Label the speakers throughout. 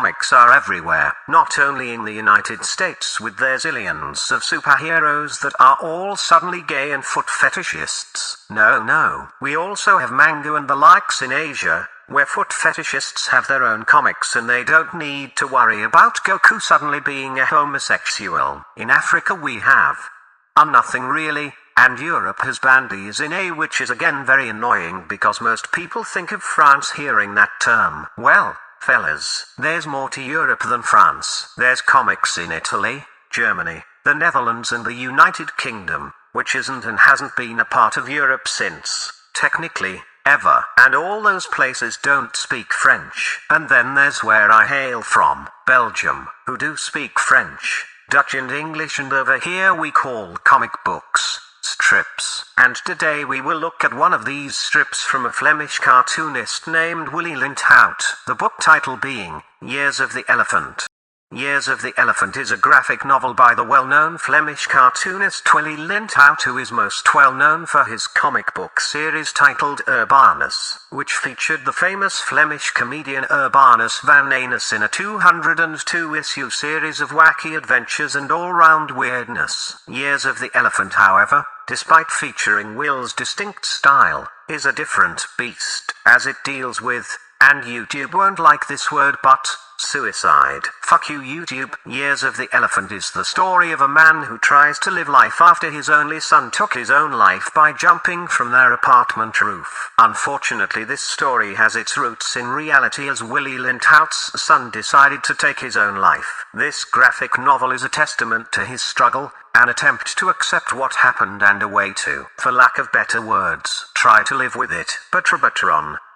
Speaker 1: comics are everywhere, not only in the United States with their zillions of superheroes that are all suddenly gay and foot fetishists. No, we also have manga and the likes in Asia, where foot fetishists have their own comics and they don't need to worry about Goku suddenly being a homosexual. In Africa we have nothing really, and Europe has banned these in A, which is again very annoying because most people think of France hearing that term. Well, fellas, there's more to Europe than France. There's comics in Italy, Germany, the Netherlands and the United Kingdom, which isn't and hasn't been a part of Europe since, technically, ever. And all those places don't speak French. And then there's where I hail from, Belgium, who do speak French, Dutch and English, and over here we call comic books strips. And today we will look at one of these strips from a Flemish cartoonist named Willy Linthout, the book title being Years of the Elephant. Years of the Elephant is a graphic novel by the well-known Flemish cartoonist Willy Linthout, who is most well known for his comic book series titled Urbanus, which featured the famous Flemish comedian Urbanus van Anus in a 202-issue series of wacky adventures and all-round weirdness. Years of the Elephant, however, despite featuring Will's distinct style, is a different beast, as it deals with, and YouTube won't like this word, but suicide. Fuck you, YouTube. Years of the Elephant is the story of a man who tries to live life after his only son took his own life by jumping from their apartment roof. Unfortunately, this story has its roots in reality, as Willy Linthout's son decided to take his own life. This graphic novel is a testament to his struggle, an attempt to accept what happened and a way to, for lack of better words, try to live with it. But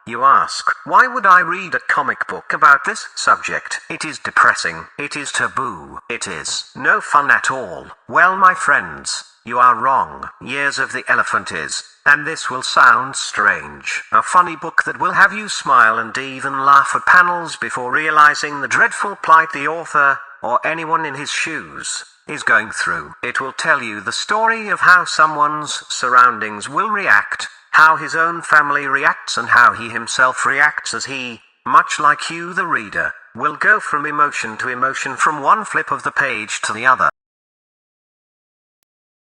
Speaker 1: you ask, why would I read a comic book about this subject? It is depressing. It is taboo. It is no fun at all. Well, my friends, you are wrong. Years of the Elephant is, and this will sound strange, a funny book that will have you smile and even laugh at panels before realizing the dreadful plight the author, or anyone in his shoes, is going through. It will tell you the story of how someone's surroundings will react, how his own family reacts, and how he himself reacts as he, much like you the reader, will go from emotion to emotion from one flip of the page to the other.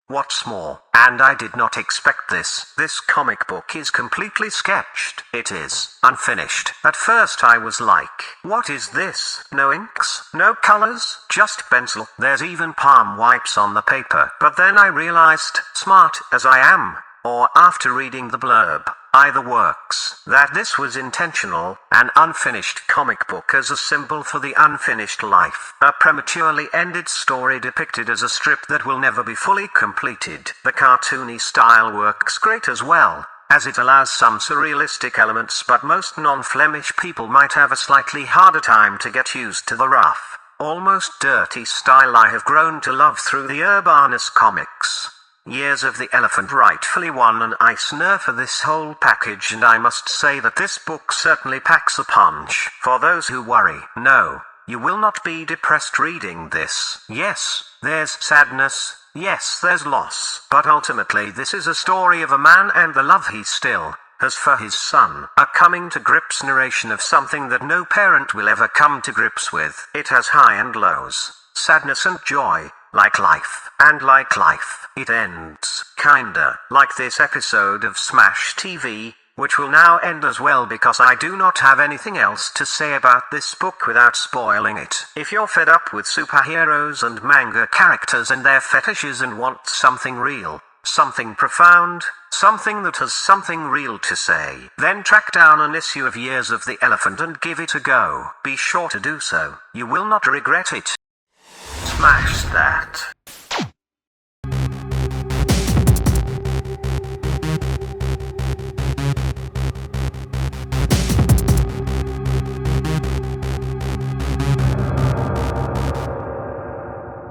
Speaker 1: What's more, and I did not expect this comic book is completely sketched. It is unfinished. At first I was like, what is this? No inks, no colors, just pencil. There's even palm wipes on the paper. But then I realized, smart as I am, or after reading the blurb, either works, that this was intentional, an unfinished comic book as a symbol for the unfinished life, a prematurely ended story depicted as a strip that will never be fully completed. The cartoony style works great as well, as it allows some surrealistic elements, but most non-Flemish people might have a slightly harder time to get used to the rough, almost dirty style I have grown to love through the Urbanus comics. Years of the Elephant rightfully won an Eisner for this whole package, and I must say that this book certainly packs a punch. For those who worry, no, you will not be depressed reading this. Yes, there's sadness, yes, there's loss, but ultimately this is a story of a man and the love he still has for his son, a coming to grips narration of something that no parent will ever come to grips with. It has high and lows, sadness and joy, like life, and like life, it ends, kinda, like this episode of Smash TV, which will now end as well because I do not have anything else to say about this book without spoiling it. If you're fed up with superheroes and manga characters and their fetishes and want something real, something profound, something that has something real to say, then track down an issue of Years of the Elephant and give it a go. Be sure to do so. You will not regret it. Smash that.